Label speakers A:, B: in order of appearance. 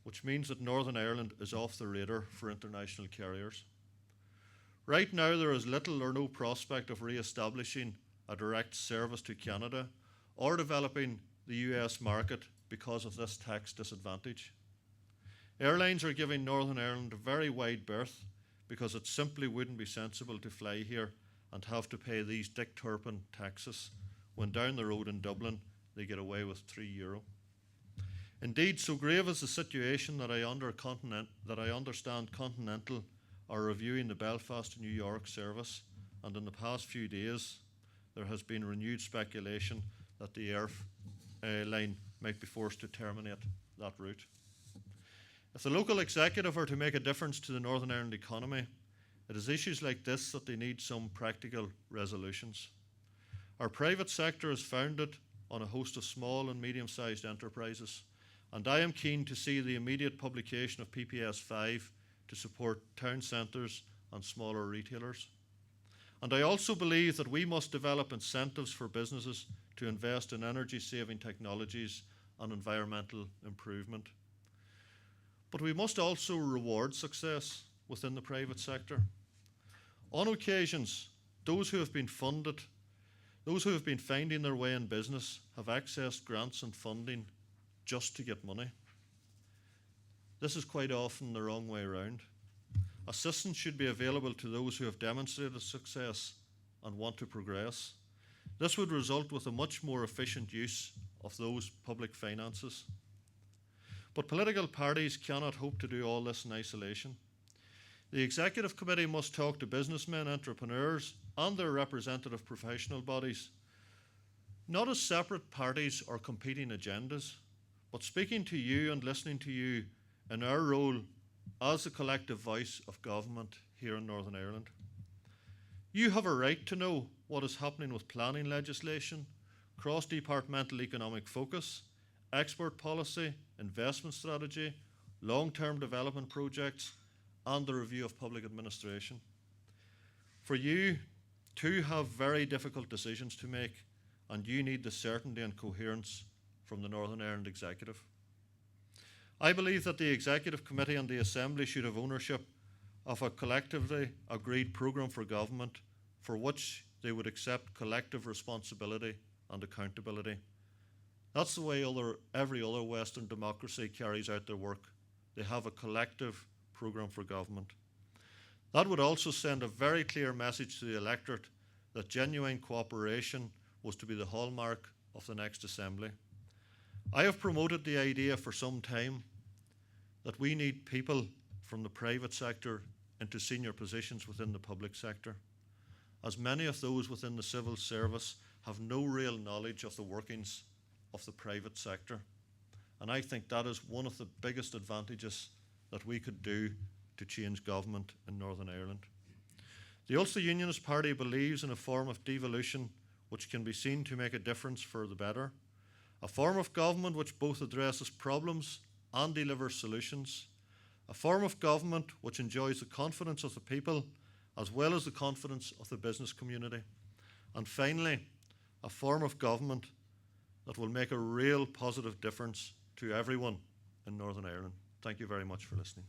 A: which means that Northern Ireland is off the radar for international carriers. Right now, there is little or no prospect of re-establishing a direct service to Canada or developing the US market because of this tax disadvantage. Airlines are giving Northern Ireland a very wide berth because it simply wouldn't be sensible to fly here and have to pay these Dick Turpin taxes when down the road in Dublin they get away with €3. Indeed, so grave is the situation that I understand Continental are reviewing the Belfast to New York service, and in the past few days there has been renewed speculation that the airline might be forced to terminate that route. If the local executive are to make a difference to the Northern Ireland economy, it is issues like this that they need some practical resolutions. Our private sector is founded on a host of small and medium-sized enterprises, and I am keen to see the immediate publication of PPS 5 to support town centres and smaller retailers. And I also believe that we must develop incentives for businesses to invest in energy-saving technologies and environmental improvement. But we must also reward success within the private sector. On occasions, those who have been finding their way in business have accessed grants and funding just to get money. This is quite often the wrong way around. Assistance should be available to those who have demonstrated success and want to progress. This would result with a much more efficient use of those public finances. But political parties cannot hope to do all this in isolation. The Executive Committee must talk to businessmen, entrepreneurs, and their representative professional bodies, not as separate parties or competing agendas, but speaking to you and listening to you in our role as the collective voice of government here in Northern Ireland. You have a right to know what is happening with planning legislation, cross-departmental economic focus, export policy, investment strategy, long-term development projects, and the review of public administration. For you too have very difficult decisions to make, and you need the certainty and coherence from the Northern Ireland Executive. I believe that the Executive Committee and the Assembly should have ownership of a collectively agreed programme for government for which they would accept collective responsibility and accountability. That's the way every other Western democracy carries out their work. They have a collective programme for government. That would also send a very clear message to the electorate that genuine cooperation was to be the hallmark of the next Assembly. I have promoted the idea for some time that we need people from the private sector into senior positions within the public sector, as many of those within the civil service have no real knowledge of the workings of the private sector. And I think that is one of the biggest advantages that we could do to change government in Northern Ireland. The Ulster Unionist Party believes in a form of devolution which can be seen to make a difference for the better, a form of government which both addresses problems and delivers solutions, a form of government which enjoys the confidence of the people as well as the confidence of the business community, and finally, a form of government that will make a real positive difference to everyone in Northern Ireland. Thank you very much for listening.